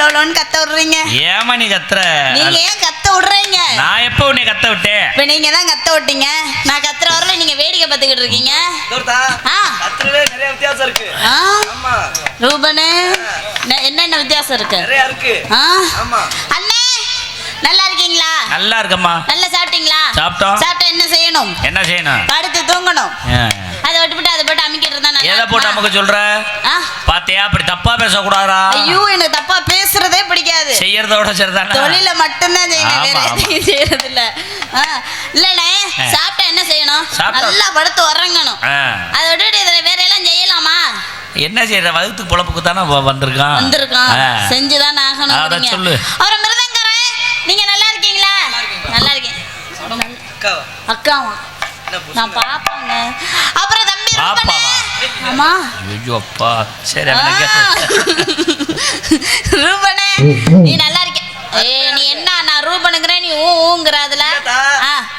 லோலோன்னு கத்த விடுறீங்க? ஏமா நீ கத்துற? நீங்க ஏன் கத்த விடுறீங்க? நான் எப்போ உன்னை கத்த விட்டேன்? இப்ப நீங்க தான் கத்த விட்டீங்க. நான் கத்துற வரல நீங்க வேடிக்கை பார்த்துக்கிட்டு இருக்கீங்க. கத்துறதுல நிறைய வித்தியாசம் இருக்கு. ஆமா ரூபனே, என்னென்ன வித்தியாசம் இருக்கு? நிறைய இருக்கு. ஆமா அண்ணே, நல்லா இருக்கீங்களா? நல்லா இருக்கம்மா. நல்லா சாப்பிட்டீங்களா? சாப்பிட்டோம். சாப்பிட்டா என்ன செய்யணும்? என்ன செய்யணும்? படுத்து தூங்கணும். அதை விட்டுவிட்டு அதை போட்டு அமைக்கிட்டு இருந்தா எதை போட்டு அமுக்க சொல்ற? பாத்தியா, அப்படி தப்பா பேசக்கூடாதா? ஐயோ, எனக்கு தப்பா பேசுறதே பிடிக்காது. செய்யறதோட சரிதானே. தொழில மட்டும்தான் செய்யணும், வேற எதையும் செய்யறது இல்ல. இல்லண்ணே, சாப்பிட்டா என்ன செய்யணும்? நல்லா படுத்து உறங்கணும். அதை விட்டுட்டு இதை வேற எல்லாம் செய்யலாமா? என்ன செய்யற? வகுத்து பொழப்புக்கு தானே வந்திருக்கான். செஞ்சுதான் ஆகணும். சொல்லு. அவரை மிருதங்கரன், நீங்க நல்லா இருக்கீங்களா? நல்லா இருக்கேன். அக்காவா? நான் பாப்பாங்க. அப்புறம் தம்பி பாப்பாவா? ஆமா. ஐயோ அப்பா, சரி. ரூபனே, நீ நல்லா இருக்க? நீ என்ன, நான் ரூபனுங்கிறேன், நீ ஊங்குறதுல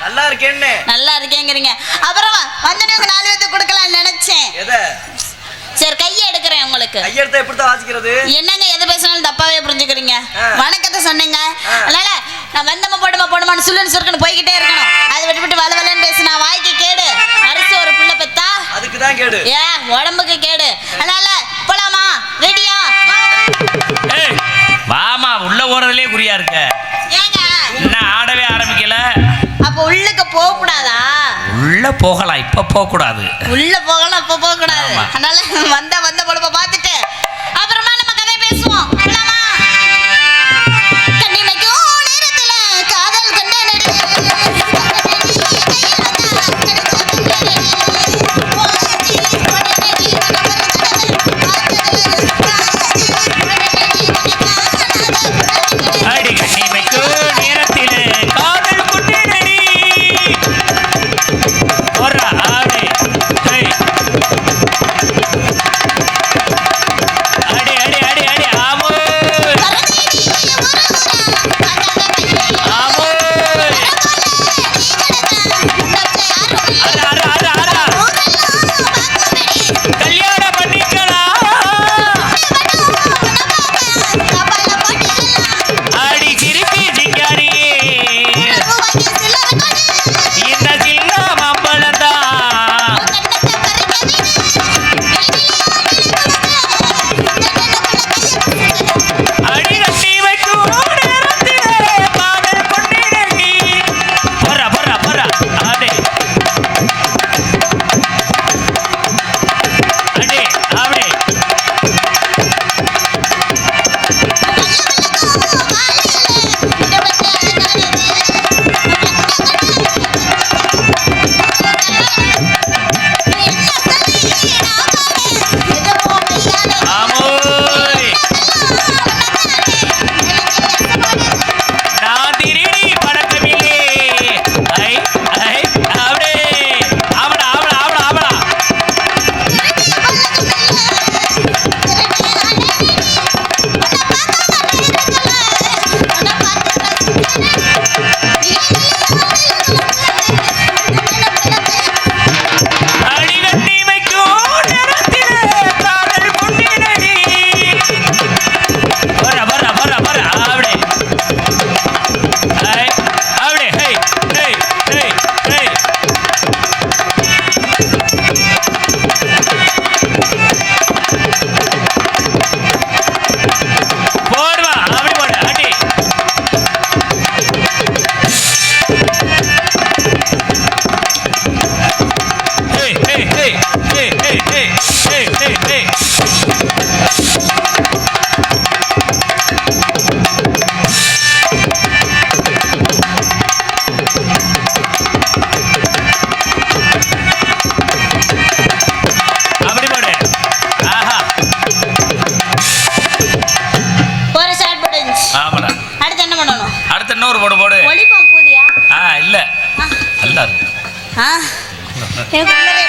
நல்லா இருக்கேன்னு. நல்லா இருக்கேங்கிறீங்க. அப்புறம் வந்தனே 4 பேருக்கு கொடுக்கலாம்னு நினைச்சேன். சரி, கையை எடுக்கிறேன் உங்களுக்கு. கையெடுத்தா எப்படி தான் வாசிக்கிறது? என்னங்க எது பேசினாலும் தப்பாவே புரிஞ்சுக்கிறீங்க. வணக்கத்தை சொன்னீங்க, அதனால நான் வந்தமா போடுமான்னு சுருக்குன்னு போய்கிட்டே இருக்கணும். அதை விட்டு வளவலன்னு பேசினா வாய்க்கு கேடு. அரிசி ஒரு புள்ள பெத்தா அதுக்கு தான் கேடு. உடம்புக்கு கேடு. அதனால போலாமா? ரெடியா? வாமா, உள்ள ஓடுறதுலயே குறியா இருக்க. ஏங்க இன்னும் ஆடவே ஆரம்பிக்கல. அப்ப உள்ளுக்கு போக கூடாதா? உள்ள போகலாம், இப்ப போக கூடாது. உள்ள போகலாம், இப்ப போக கூடாது. அதனால வந்த பொழப்ப பார்த்துட்டு அப்புறமா நம்ம கதை பேசுவோம். போலாமா? கண்ணிமைக்கும் நேரத்துல காதல் கண்டனடி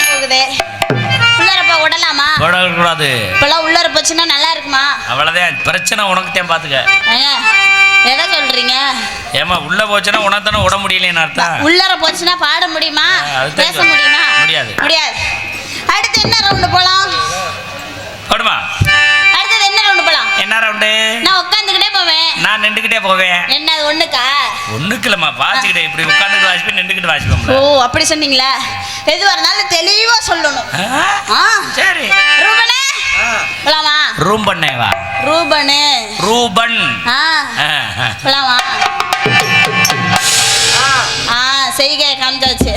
போகுதே. உள்ளரப்ப விடலாமா? விடக்கூடாது. இப்பெல்லாம் உள்ளர போச்சுன்னா நல்லா இருக்குமா? அவ்வளோதான் பிரச்சனை. உனக்கு தான் பார்த்துக்க. எதை சொல்றீங்க? ஏமா உள்ள போச்சுன்னா உனக்கு தானே விட முடியலன்னு அர்த்தம். உள்ளர போச்சுன்னா பாட முடியுமா? பேச முடியுமா? முடியாது. முடியாது. அடுத்து என்ன ரவுண்டு போலாம்? போடுமா. அடுத்தது என்ன ரவுண்டு போலாம்? என்ன ரவுண்டு? நான் உட்காந்துக்கிட்டே போவேன். நான் நின்றுக்கிட்டே போவேன். என்ன அது ஒண்ணுக்கா? ஒண்ணுக்கு இல்லம்மா, வாசிக்கிட்டே இப்படி உட்காந்துட்டு வாசிப்பேன், நின்றுக்கிட்டு வாசிப்போம்ல. ஓ அப்படி சொன்னீங்களா? எதுவா இருந்தாலும் தெளிவா சொல்லணும். ஆ சரி. ரூபனே போலாமா? ரூபனே வா. ரூபனே. ரூபன். போலாமா? செய்கை காமிச்சாச்சு.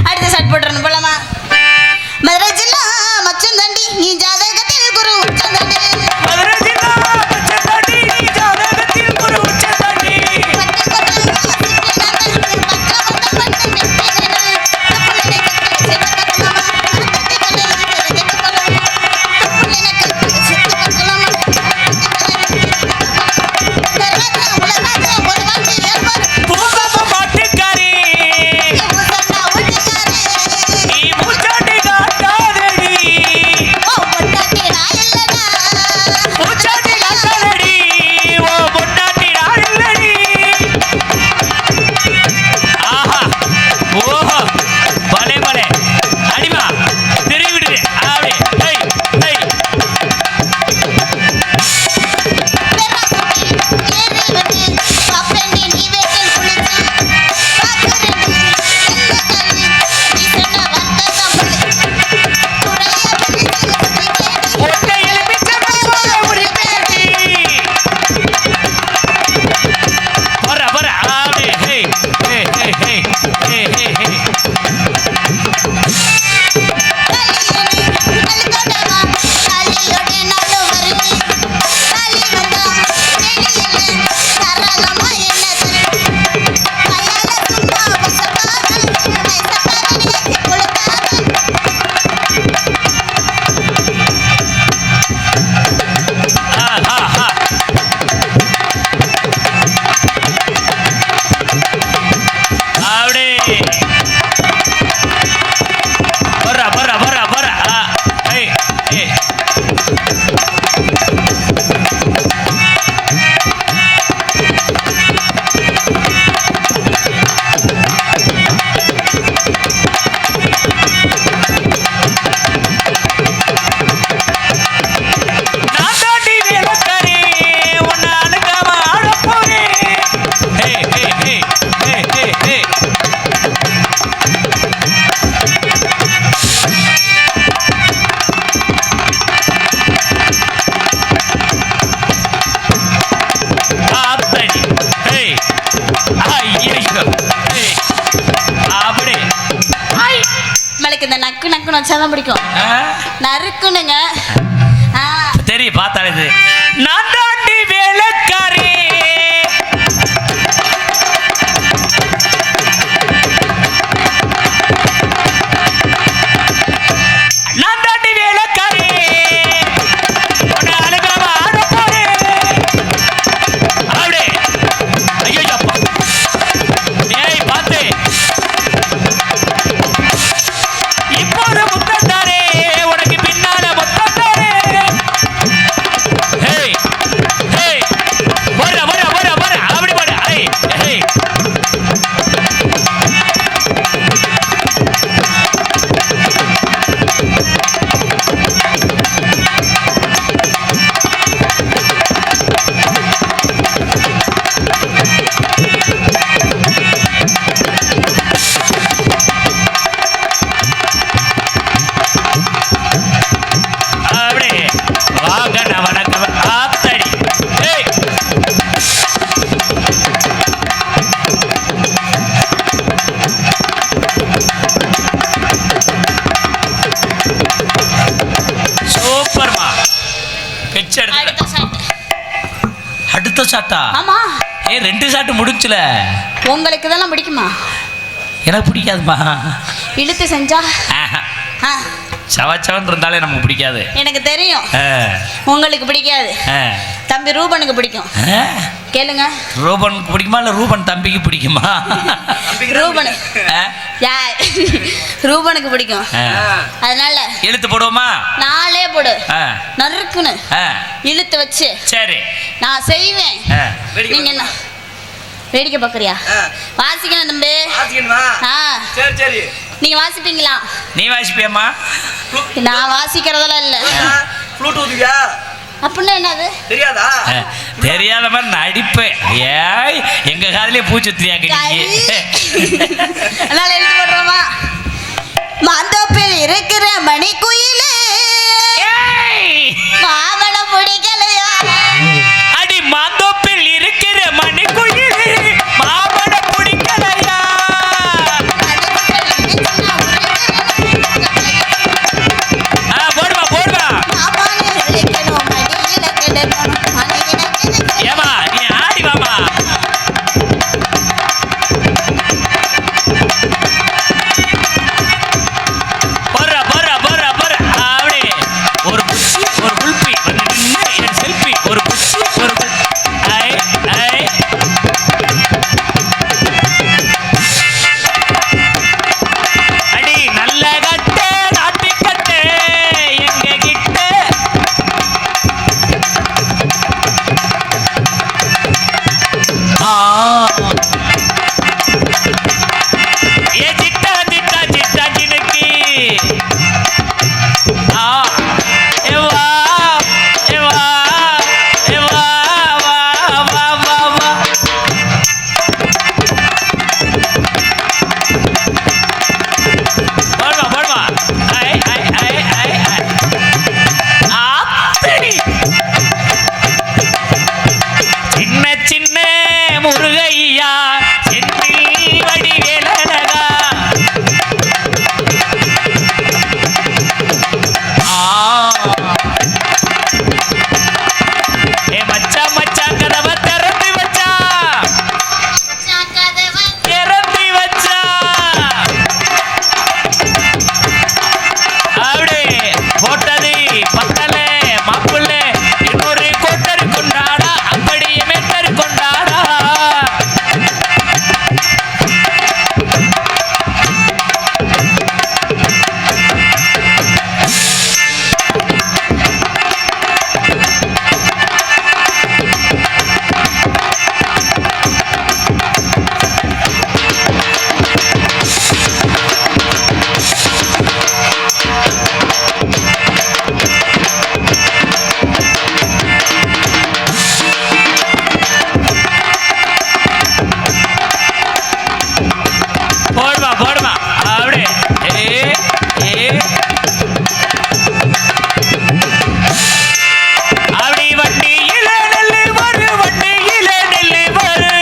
அடுத்த சட் போட்டுறணும். போலாமா? மதுரை ஜில்லா மச்சந்தண்டி நீ ஜாதகத்தில் குரு உச்சந்தண்டி. மதுரை ஜில்லா மச்சந்தண்டி நீ ஜாதகத்தில் குரு உச்சந்தண்டி. இந்த நக்கு நக்குன்னு வச்சாதான் பிடிக்கும். நறுக்குனுங்க தெரியும் பார்த்தாலே. நான் தாண்டி வேலைக்காரி அடுத்த சாட்டா? ஆமா. ரெண்டு சாட்டு முடிச்சுல. உங்களுக்கு இதெல்லாம் பிடிக்குமா? எனக்கு பிடிக்காதுமா. இழுத்து செஞ்சா சவச்சவன் இருந்தாலே நமக்கு பிடிக்காது. எனக்கு தெரியும் உங்களுக்கு பிடிக்காது. தம்பி ரூபனுக்கு பிடிக்கும். கேளுங்க. ரூபனுக்கு பிடிக்குமா இல்ல ரூபன் தம்பிக்கு பிடிக்குமா? ரூபனு ரூபனுக்கு பிடிக்கும். அதனால இழுத்து போடுவோமா? நாளே போடு. நறுக்குன்னு இழுத்து வச்சு சரி நான் செய்வேன். நீங்க என்ன வேடிக்கை பாக்குறியா? வாசிக்கணும் தம்பி. சரி சரி. நீங்க வாசிப்பீங்களா? நீ வாசிப்பியம்மா? நான் வாசிக்கிறதெல்லாம் இல்ல. ஃப்ளூட் ஊதுவியா? அப்படின்னா என்னது தெரியாதா? தெரியாத மாதிரி நடிப்பேன். ஏய் எங்க காதலே பூச்சுத்திரியாங்க நீங்க. அதனால எழுதி போடுறோமா? மாந்தோப்பில் இருக்கிற மணிக்குயிலே மாமனம் பிடிக்கலையா? அடி மாந்தோப்பில் இருக்கிற மணிக்குயிலே மாமனம் பிடிக்கலையா? போடுவா போடுவா. ஏமா நீ ஆடி வாமா. போடுறா போடுறா போடுறா போடுறா. அப்படி ஒரு குல்பி என் செல்ஃபி ஒரு ஐ ஐ அடி நல்ல கட்டு நாட்டி கட்டு எங்க கிட்ட. ஏ சிட்டா சிட்டா சிட்டா சினுக்கு. ஏவா ஏவா ஏவா வா வா வா வா. போடுவா போடுவா. ஐ ஐ ஐ ஐ ஐ. ஆத்தடி சின்ன சின்ன முருகையா செந்தில் வடிவேலழகா. ஏ மச்சா மச்சா கதவை திறந்து வச்சா திறந்து வச்சா. அப்படி போட்டது பத்தல மாப்புள்ள இன்னொரு கோட்டர் கொண்டாடா அப்படியே மேட்டர் கொண்டாடா. போடுவா போடுவா. அப்படி ஏ ஏ அப்படி வண்டியில நெல்லு வரு வண்டியில நெல்லு வரு.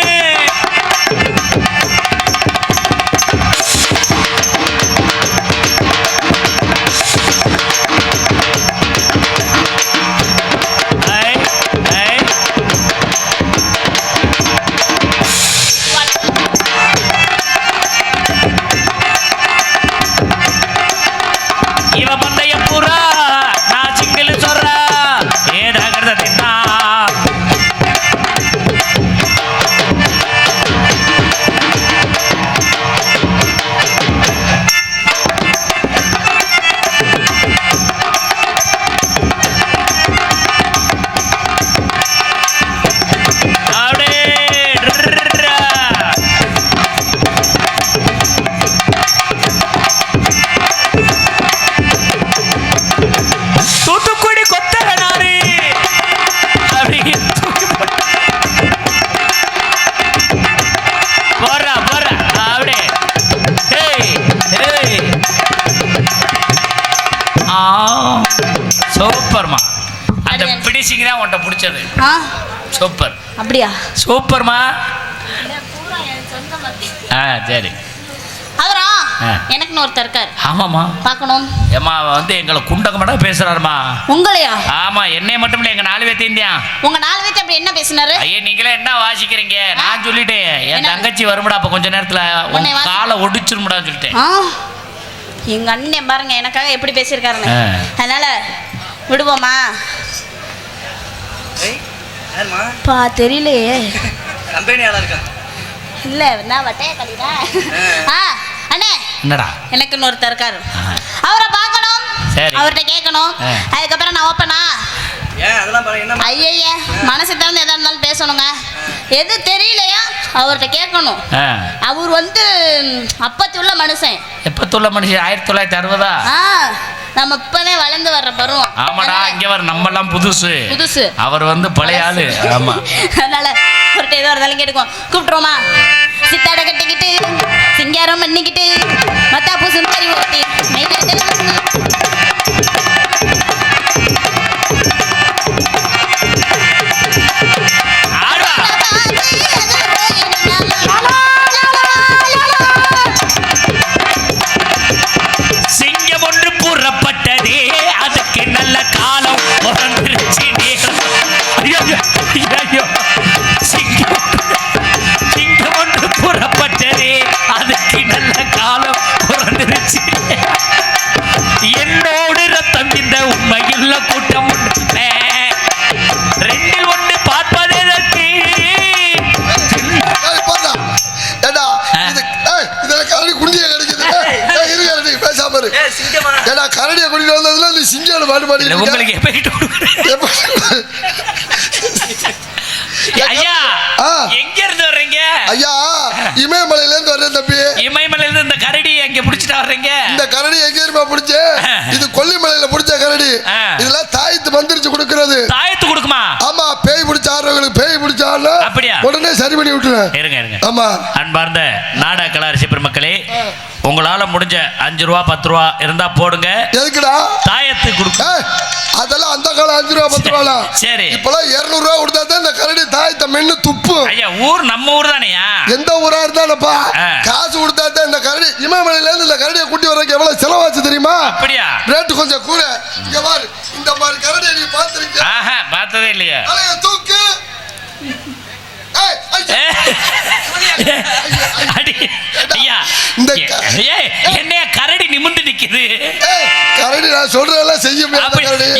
ஐ ஐ இவ பந்தய புறா நான் சிங்கிள் சொல்றா ஏதாகிறத தின்னா. அப்படியே ட்ரா. தூத்துக்குடி கொத்தகனாரு அப்படி தூக்கி போடுறா போடுறா. அப்படியே ஏய் ஏய். சூப்பர்மா. அந்த பிடிச்சிங்க தான் உன்ட்ட பிடிச்சது. சூப்பர். அப்படியா? சூப்பர்மா. சரி. அவரா எனக்குன்னு ஒருத்தர் இருக்கார். ஆமாம்மா பார்க்கணும். ஏம்மா வந்து எங்களை குண்டகமாட பேசுறாருமா. உங்களையா? ஆமா என்னைய மட்டும் இல்ல எங்க 4 பேர்த்தையும். உங்க 4 பேர்த்த அப்படி என்ன பேசினாரு? ஐயா நீங்களே என்ன வாசிக்கிறீங்க? நான் சொல்லிட்டேன் என் தங்கச்சி வரும்டா அப்ப கொஞ்ச நேரத்துல உன் காலை ஒடிச்சிருமுடான்னு சொல்லிட்டேன். எங்க அண்ணன் பாருங்க எனக்காக எப்படி பேசியிருக்காருன்னு. அதனால விடுவோமா? பா தெரியலையே. கம்பெனி ஆளா இருக்கா? இல்ல நான் வட்டைய கலிதான். அண்ணே என்னடா எனக்கு இன்னொருத்தர் இருக்காரு. அவரை பார்க்கணும், அவர்கிட்ட கேட்கணும். அதுக்கப்புறம் நான் ஓப்பனா ஐயா மனசு திறந்து எதா இருந்தாலும் பேசணுங்க. எது தெரியலையா அவர்கிட்ட கேட்கணும். அவர் வந்து அப்பத்துள்ள மனுஷன். எப்பத்துள்ள மனுஷன்? 1960. நம்ம இப்பதான் வளர்ந்து வர்ற பருவம். ஆமாடா, இங்க வர நம்ம எல்லாம் புதுசு. புதுசு. அவர் வந்து பழைய ஆளு. ஆமா. அதனால ஒரு ஏதோ ஒரு தலைக்கு எடுக்கும். கூப்பிட்டுருவோமா? சித்தாட கட்டிக்கிட்டு சிங்காரம் பண்ணிக்கிட்டு மத்தாப்பூ சுந்தரி ஊட்டி சிங்கம் ஒன்று புறப்பட்டதே, அதுக்கு நல்ல காலம் பிறந்துருச்சு. சிங்கம் ஒன்று புறப்பட்டதே, அதுக்கு நல்ல காலம் பிறந்துருச்சு. என்னோடு ரத்தம் இந்த உண்மையுள்ள கூட்டம் உண்டு. ரெண்டில் ஒன்று பார்ப்பதற்கு கரடியை குடிக்க வந்ததுல நீ சிங்கம் பாட்டு பாடி உங்களுக்கு ஐயா எங்க இருந்து வர்றீங்க? ஐயா இமயமலையில இருந்து வர்றேன் தம்பி. இமயமலையில இருந்து இந்த கரடி எங்க புடிச்சிட்டு வர்றீங்க? இந்த கரடி எங்க இருப்பா புடிச்ச? இது கொல்லிமலையில புடிச்ச கரடி. இதெல்லாம் தாயத்து மந்திரிச்சு கொடுக்கிறது. தாயத்து கொடுக்குமா? ஆமா, பேய் பிடிச்ச ஆடுறவங்களுக்கு பேய் பிடிச்ச ஆடுல அப்படியா உடனே சரி பண்ணி விட்டுறேன். இருங்க. ஆமா, அன்பார்ந்த நாடக கலாரசி பெருமக்களே, உங்களால முடிஞ்ச 5 ரூபா 10 ரூபா இருந்தா போடுங்க. எதுக்குடா தாயத்து கொடுக்க? அதெல்லாம் அந்த காலம் 5 ரூபா 10 ரூபா. சரி, இப்பெல்லாம் 200 ரூபா கொடுத்தா தான் இந்த கரடி தாயத்தை மென்னு துப்பு. ஐயா ஊர் நம்ம ஊர் தானேயா? எந்த ஊரா இருந்தாலும்ப்பா காசு கொடுத்தா தான் இந்த கரடி. இமயமலையில இருந்து இந்த கரடியை கூட்டி வர்றதுக்கு எவ்வளவு செலவாச்சு தெரியுமா? அப்படியா? ரேட்டு கொஞ்சம் கூட. இங்க பாரு, இந்த மாதிரி கரடியை நீ பாத்துறீங்க? பார்த்ததே இல்லையா? தலைய தூக்கு. என்னைய கரடி நிமிர்ந்து நிக்குது. கரடி நான் சொல்றதெல்லாம் செய்யும்.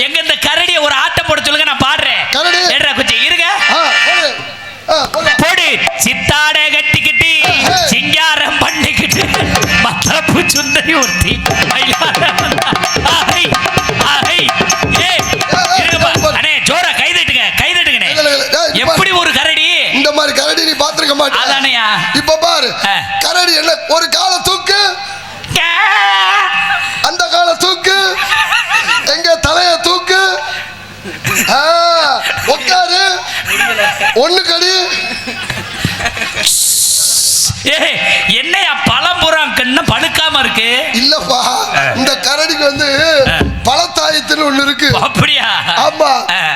எங்க இந்த கரடியை ஒரு ஆட்டம் போட சொல்லுங்க, நான் பாடுறேன். கரடி கொஞ்சம் இருங்க. போடு. சித்தாடை கட்டிக்கிட்டு சிங்காரம் பண்ணிக்கிட்டு மத்தாப்பூ சுந்தரி ஊர்த்தி ஜோரா கைதட்டுங்க. எப்படி ஒரு கரடி? இந்த மாதிரி கரடி நீ பாத்துருக்க மாட்டே. அதானயா? இப்ப பாரு, கரடி என்ன ஒரு கால தூக்கு, அந்த கால தூக்கு, எங்க தலைய தூக்கு, உட்காரு, ஒண்ணு கடி. என்னையா பழம்புறம் கண்ணு பழுக்காம இருக்கு? இல்லப்பா, இந்த கரடிக்கு வந்து பழத்தாயத்துன்னு ஒண்ணு இருக்கு. அப்படியா? ஆமா,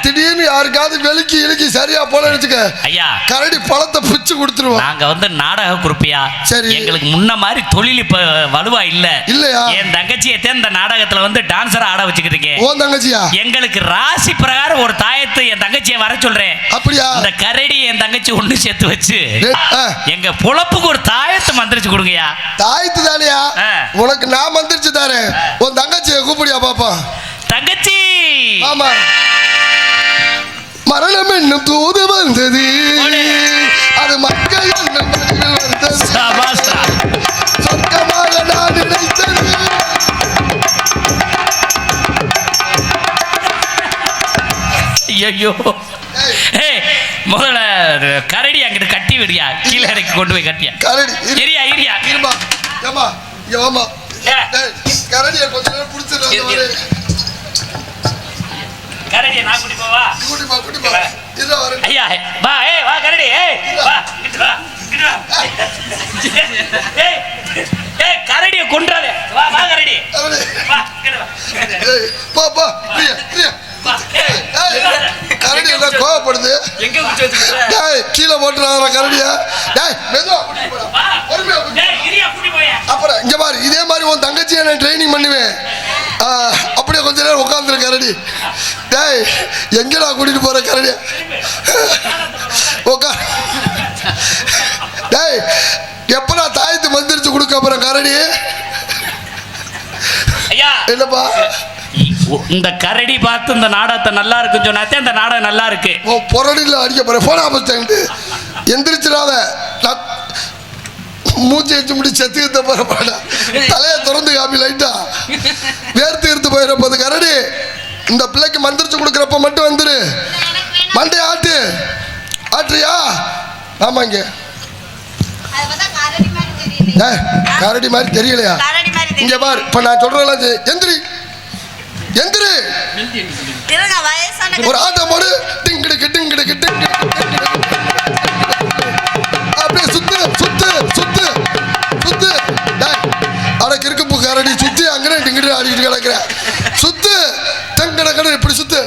திடீர்னு யாருக்காவது வெளிக்கி இழுக்கி சரியா போல வச்சுக்க ஐயா, கரடி பழத்தை பிச்சு கொடுத்துருவோம். நாங்க வந்து நாடக குறிப்பியா. சரி, எங்களுக்கு முன்ன மாதிரி தொழில் இப்ப வலுவா இல்ல. இல்லையா? என் தங்கச்சியை இந்த நாடகத்துல வந்து டான்சரா ஆட வச்சுக்கிட்டு. ஓ தங்கச்சியா? எங்களுக்கு ராசி பிரகாரம் ஒரு தாயத்தை என் தங்கச்சியை வர சொல்றேன். அப்படியா? இந்த கரடி என் தங்கச்சி ஒண்ணு சேர்த்து வச்சு எங்க பொழப்புக்கு ஒரு தாயத்தை மந்திரிச்சு கொடுங்கயா. தாயத்து தானியா? உனக்கு நான் மந்திரிச்சு தரேன். உன் தங்கச்சியை கூப்பிடியா பாப்பா. தங்கச்சி. ஆமா, மரணம் என்னும் தூது வந்தது, அது மக்கள் என்னும் மனதில் வந்தது, சொர்க்கமாக நான் நினைத்தது. ஐயோ, முதல்ல கரடி அங்கிட்டு கட்டி விடியா, கீழே இறக்கி கொண்டு போய் கட்டியா. கரடி இரியா இரியா இருமா. ஏமா ஏமா, கரடியை கொஞ்ச நேரம் பிடிச்சிரு. கரடியை நான் கூட்டி போவா? கூட்டி போ. இதோ வரேன். ஐயா வா. வா கரடி. வா கரடியை கொன்றாதே. வா கரடி. வா போ போ. கரடி எல்லாம் கோவப்படுது. எங்க கீழே போட்டுறாங்க கரடியா. அப்புறம் இங்க பாரு, இதே மாதிரி உன் தங்கச்சியை நான் ட்ரைனிங் பண்ணுவேன். அப்படியே கொஞ்ச நேரம் உட்காந்துரு கரடி. டேய், எங்கடா கூட்டிட்டு போற கரடியா? உட்கா. டேய், எப்படா தாயத்து மந்திரிச்சு கொடுக்க அப்புறம் கரடி? என்னப்பா இந்த கரடி பார்த்து இந்த நாடகத்தை நல்லா இருக்குன்னு சொன்னாத்தே இந்த நாடகம் நல்லா இருக்கு. பொரடியில் அடிக்க போறேன். போன ஆபத்து எந்திரிச்சிடாத. மூச்சு வச்சு முடி செத்து போறப்பாடா. தலையை திறந்து காப்பி லைட்டா வேர்த்து எடுத்து போயிடப்போது. கரடி, இந்த பிள்ளைக்கு மந்திரிச்சு கொடுக்குறப்ப மட்டும் வந்துரு. மண்டை ஆட்டுறியா? ஆமாங்க. கரடி மாதிரி தெரியலையா? இங்க பாரு, இப்ப நான் சொல்றேன். எந்திரி எந்திரு. இருங்க வயசான ஒரு ஆட்டம் போடு. டிங்கிடுக்கு டிங்கிடுக்கு டிங்கிடுக்கு. அப்படியே சுத்து சுத்து சுத்து சுத்து. அடக்கு இருக்கு பூக்காரடி சுத்தி அங்கே டிங்கிட்டு ஆடிக்கிட்டு கிடக்குற. சுத்து டங்கடக்கட இப்படி சுத்து.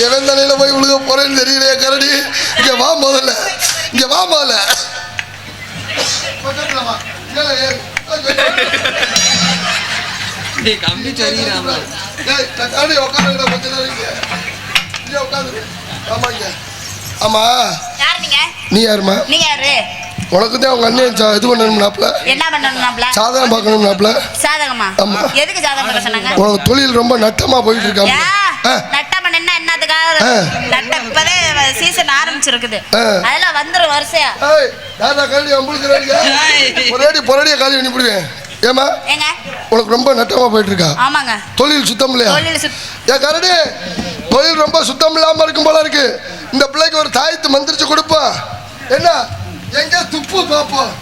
எவன் தலையில போய் விழுக போறேன்னு தெரியலையே கரடி. இங்க வா முதல்ல, இங்க வா முதல்ல. கம்பி சரியிராம ஆமா யார் நீங்க? நீ யாருமா? நீங்க யாரு? உனக்கு தான் உங்க அண்ணன் இது பண்ணணும்னாப்ல, என்ன பண்ணணும்னாப்ல? சாதகம் பார்க்கணும்னாப்ல. சாதகமா? ஆமா. எதுக்கு சாதகம் பார்க்க சொன்னாங்க? உனக்கு தொழில் ரொம்ப நட்டமா போயிட்டு இருக்காம. நட்டம் பண்ணா என்னதுக்காக? நட்டம் இப்பதே சீசன் ஆரம்பிச்சிருக்குது. அதெல்லாம் வந்துரும் வருஷயா. ஏய் தாதா கரடி உங்களுக்கு ஒரேடி பொரடிய காலி பண்ணி விடுவேன். ஏமா ஏங்க உனக்கு ரொம்ப நட்டமா போயிட்டு இருக்கா? ஆமாங்க. தொழில் சுத்தம் இல்லையா? ஏன் கரடி தொழில் ரொம்ப சுத்தம் இல்லாம இருக்கும் போல இருக்கு. இந்த பிள்ளைக்கு ஒரு தாயத்து மந்திரிச்சு கொடுப்பா. என்ன எங்க துப்பு பாப்போம்.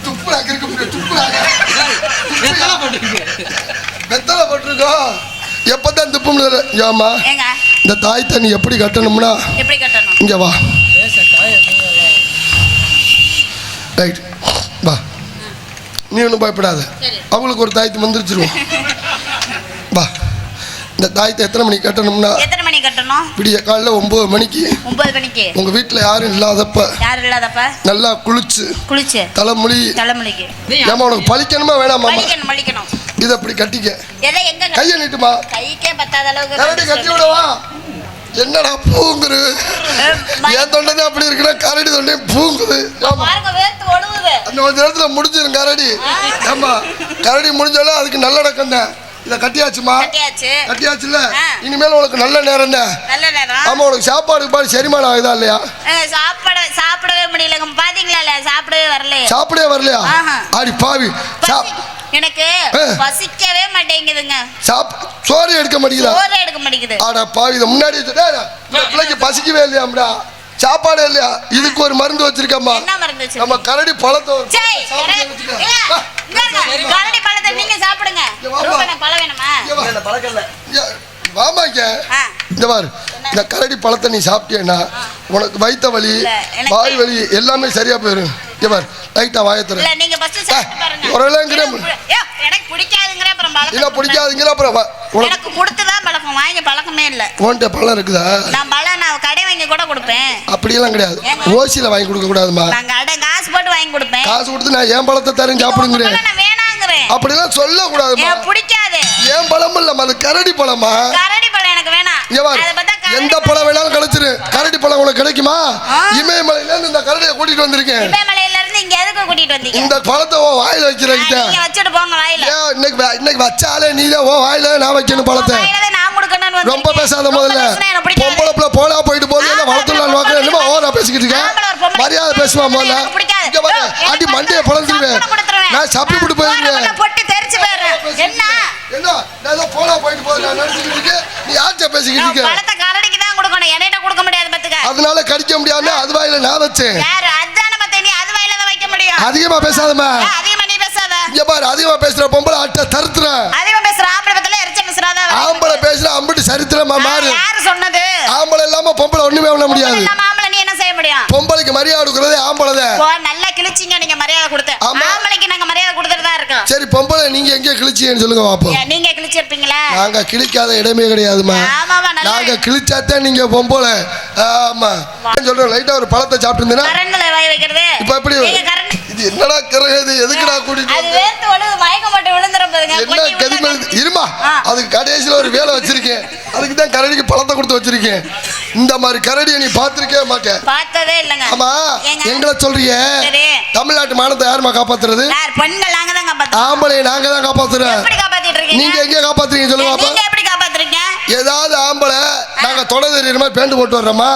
துப்பு இருக்கு, துப்பு வெத்தலை போட்டிருக்கோம். எப்பதான் துப்பும் ஏமா ஏங்க இந்த தாயத்தை நீ எப்படி கட்டணும்னா எப்படி கட்டணும்? இங்க வா. ரைட் வா. நீ ஒன்றும் பயப்படாத. அவங்களுக்கு ஒரு தாயத்து மந்திரிச்சிருவோம். வா. இந்த தாயத்தை எத்தனை மணிக்கு கட்டணும்னா எத்தனை மணிக்கு கட்டணும்? விடிய காலைல 9 மணிக்கு. 9 மணிக்கு உங்க வீட்டுல யாரும் இல்லாதப்ப நல்லா குளிச்சு தலைமுடிக்கு. ஏமா உனக்கு பழிக்கணுமா வேணாமா? பழிக்கணும். இதை அப்படி கட்டிக்க. எதை எங்க கையை நீட்டுமா. கைக்கே பத்தாத அளவுக்கு கரடி கட்டி விடவா. என்னடா பூங்குரு. என் தொண்டை அப்படி இருக்குன்னா கரடி தொண்டை பூங்குது. பாருங்க வேர்த்து ஒழுகுது. அந்த ஒரு நேரத்துல முடிஞ்சிரும் கரடி. ஆமா கரடி முடிஞ்சாலும் அதுக்கு நல்ல நடக்கம் தான். இத கட்டியாச்சுமா? கட்டியாச்சுல. இனிமேல் உனக்கு நல்ல நேரம் தான். நல்ல நேரம். ஆமா உனக்கு சாப்பாடு பாடு செரிமானம் ஆகுதா இல்லையா? சாப்பிடவே முடியல. பாத்தீங்களா சாப்பிடவே வரலையா? சாப்பிடவே வரலையா? ஆடி பாவி. எனக்கு பசிக்கவே மாட்டேங்குதுங்க. சோறு எடுக்க மாட்டேங்குது. ஆடா பாவி இத முன்னாடி பிள்ளைக்கு பசிக்கவே இல்லையாம்டா. சாப்பாடு இல்லையா? இதுக்கு ஒரு மருந்து வச்சிருக்கம்மா. என்ன மருந்து? நம்ம கரடி பழத்தை கரடி பழத்தை நீங்க சாப்பிடுங்க. பழம் வேணுமா? வாமாங்க இந்த பாரு. இந்த கரடி பழத்தை நீ சாப்பிட்டேன்னா உனக்கு வயிற்று வலி வாய் வலி எல்லாமே சரியா போயிடும். பாரு லைட்டா வாயத்துற நீங்க ஃபர்ஸ்ட் சாப்பிட்டு பாருங்க. எனக்கு பிடிக்காதுங்கற அப்புறம் பழம் இல்ல பிடிக்காதுங்கற அப்புறம் எனக்கு கொடுத்து தான் பழக்கம். வாங்கி பழக்கமே இல்ல. உன்கிட்ட பழம் இருக்குதா? நான் கடை வாங்கி கூட கொடுப்பேன். அப்படி எல்லாம் கிடையாது. ஓசில வாங்கி கொடுக்க கூடாதுமா. நான் காசு போட்டு வாங்கி கொடுப்பேன். காசு கொடுத்து நான் ஏன் பழத்தை தரேன் சாப்பிடுங்கறேன். நான் வேணாங்கறேன். அப்படி எல்லாம் சொல்ல கூடாதுமா. எனக்கு பிடிக்காது. ஏன் பழம் இல்ல அது கரடி பழமா. கரடி பழம் எனக்கு வேணாம். அத பத்தி எந்த பழம் வேணாலும் கிடைச்சிரு. கரடி பழம் உனக்கு கிடைக்குமா? இமயமலையில இருந்து இந்த கரடியை கூட்டிட்டு வந்திருக்கேன். இமயமலையில இருந்து இங்க எதுக்கு கூட்டிட்டு வந்தீங்க? இந்த பழத்தை வாயில வைக்கிறீங்க. நீங்க வச்சிட்டு போங்க வாயில. இன்னைக்கு வச்சாலே நீதான் வாயில நான் வைக்கணும் பழத்தை. நான் கொடுக்கணும்னு வந்து ரொம்ப பேசாத முதல்ல. பொம்பளை புள்ள போனா போயிட்டு போது வளர்த்துலாம் நோக்க என்னமா ஓரா பேசிக்கிட்டு இருக்க. மரியாதை பேசுமா முதல்ல. இங்க பாரு அடி மண்டைய பழந்துருவேன். நான் சப்பி போட்டு போயிருவேன். பொட்டி தெரிச்சு போயிடுறேன். என்ன நான் ஏதோ போனா போயிட்டு போது நான் நினைச்சிட்டு இருக்கேன். நீ யார்கிட்ட பேசிக்கிட்டு இருக்க? பழத்தை கரடிக்கு தான் கொடுக்கணும். என்கிட்ட கொடுக்க முடியாது பாத்துக்க. அதனால கடிக்க முடியாது. அது வாயில நான் வச்சேன். யாரு அதான பத்த நீ அது வாயில தான் வைக்க முடியும். அதிகமா பேசாதமா. அதிகமா நீ பேசாத. இங்க பாரு அதிகமா பேசுற பொம்பளை அட்ட தருத்துற. அதிகமா பேசுற ஆம்பளை பத்தல எரிச்ச பேசுறாத. ஆம்பளை பேசுற அம்பிட்டு சரித்திரமா மாறு. யாரு சொன்னது? ஆம்பளை இல்லாம பொம்பளை ஒண்ணுமே பண்ண முடியாது. நம்ம ஆம்பளை நீ என்ன செய்ய முடியும்? பொம்பளைக்கு மரியாதை கொடுக்கறதே ஆம்பளை தான். நல்லா கிழிச்சிங்க நீங்க மரியாதை கொடுத்து. ஆம்பளைக்கு நாங்க மரியாதை கொடுத்துட்டு தான் இருக்கோம். சரி பொம்பளை நீங்க எங்க கிழிச்சீங்கன்னு சொல்லுங்க பாப்போம். நீங்க கிழிச்சிருப்பீங்களா? நாங்க கிழிக்காத இடமே கிடையாதுமா. நாங்க கிழிச்சாதான் நீங்க பொம்பளை. ஆமா சொல்றேன். லைட்டா ஒரு பழத்தை சாப்பிட்டு இருந்தேன்னா கரண்ட்ல வாய் வைக்கிறது. இப்ப எப்படி இது என்னடா கரகது எதுக்குடா கூட்டிட்டு அது வேர்த்து ஒழுகு மயக்க போட்டு விழுந்துற பாருங்க. என்ன கதிமல் இருமா. அதுக்கு கடைசில ஒரு வேலை வச்சிருக்கேன். அதுக்கு தான் கரடிக்கு பழத்தை கொடுத்து வச்சிருக்கேன். இந்த மாதிரி கரடியை நீ பாத்திருக்கவே மாட்டேன். பார்த்ததே இல்லங்க. ஆமா எங்களை சொல்றீங்க. தமிழ்நாட்டு மானத்தை யாருமா காப்பாத்துறது? பெண்கள் நாங்க தான் காப்பாத்துறோம். ஆம்பளை நாங்க தான் காப்பாத்துறோம். எப்படி காப்பாத்திட்டு இருக்கீங்க? நீங்க எங்க காப்பாத்துறீங்க சொல்லுங்க பாப்பா. நீங்க எப்படி காப்பாத்துறீங்க? ஏதாவது ஆம்பளை நாங்க தொட தெரியுற மாதிரி பேண்ட் போட்டு வர்றோமா?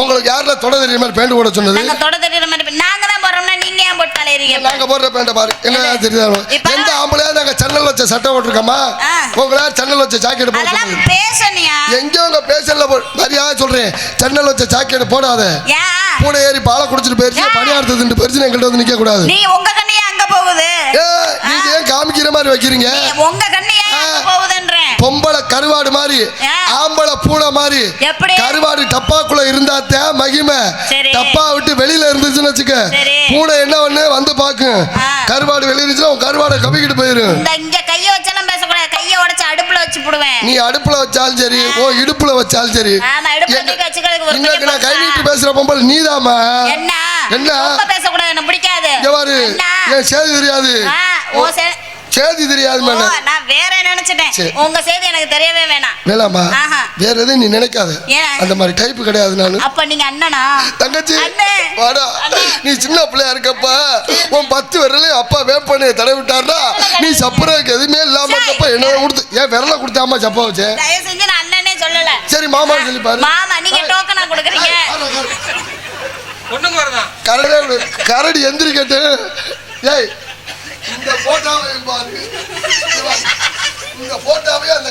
உங்களுக்கு யாருல தொட தெரியுற மாதிரி பேண்ட் போட சொன்னது? நாங்க தொட தெரியுற மாதிரி நாங்க தான் போறோம்னா நீங்க ஏன் போட்டு தலையறீங்க? நாங்க போடுற பேண்ட பாரு என்ன தெரியுதா? எந்த ஆம்பளையா நாங்க சன்னல் வச்ச சட்டை போட்டுருக்கோமா? உங்களா சன்னல் வச்ச ஜாக்கெட் போட்டு அதெல்லாம் பேசனியா? எங்க உங்க பேசல மரியாதை சொல்றேன். சன்னல் வச்ச ஜாக்கெட் போடாத. ஏன்? கூட ஏறி பாலை குடிச்சிட்டு போயிருச்சு பணியாரத்து திண்டு போயிருச்சு எங்கள்கிட்ட வந்து நிக்க கூடாது. நீ உங்க கண்ணையே அங்க போகுது? நீங்க ஏன் காமிக்கிற மாதிரி வைக்கிறீங்க? உங்க கண்ணு ஏன் போகுதுன்றேன். பொம்பளை கருவாடு மாதிரி, ஆம்பளை பூனை மாதிரி. எப்படி? கருவாடு டப்பாக்குள்ள இருந்தாத்தே மகிமை. டப்பா விட்டு வெளியில இருந்துச்சுன்னு வச்சுக்க, பூனை என்ன ஒண்ணு வந்து பாக்கும். கருவாடு வெளிய இருந்துச்சுன்னா கருவாடை கவிக்கிட்டு போயிரும். இங்க கைய வச்சாலும் பேசக்கூடாது, கைய உடைச்சு அடுப்புல வச்சு போடுவேன். நீ அடுப்புல வச்சாலும் சரி, ஓ இடுப்புல வச்சாலும் சரி. இன்னைக்கு நான் கை நீட்டு பேசுற பொம்பளை நீதாமா? என்ன என்ன பேசக்கூடாது, எனக்கு பிடிக்காது. என் சேதி தெரியாது, சேதி தெரியாது. நான் வேற நினைச்சிட்டேன், உங்க சேதி எனக்கு தெரியவே வேணாம். வேணாமா? வேற எதுவும் நீ நினைக்காத, அந்த மாதிரி டைப் கிடையாது நானு. அப்ப நீங்க அண்ணனா? தங்கச்சி வாடா, நீ சின்ன பிள்ளையா இருக்கப்ப உன் 10 விரலையும் அப்பா வேப்பனையை தடை விட்டாருடா. நீ சப்புறதுக்கு எதுவுமே இல்லாம இருக்கப்ப என்ன கொடுத்து ஏன் விரல கொடுத்தாமா சப்பா வச்சேன்? தயவு செஞ்சு நான் அண்ணனே சொல்லல. சரி மாமா சொல்லி பாரு. மாமா நீங்க டோக்கனா கொடுக்குறீங்க. ஒண்ணுங்க வரதான் கரடி எந்திரிக்கட்டு. ஏய் இந்த போட்டோவை பாரு, இந்த போட்டோவே அந்த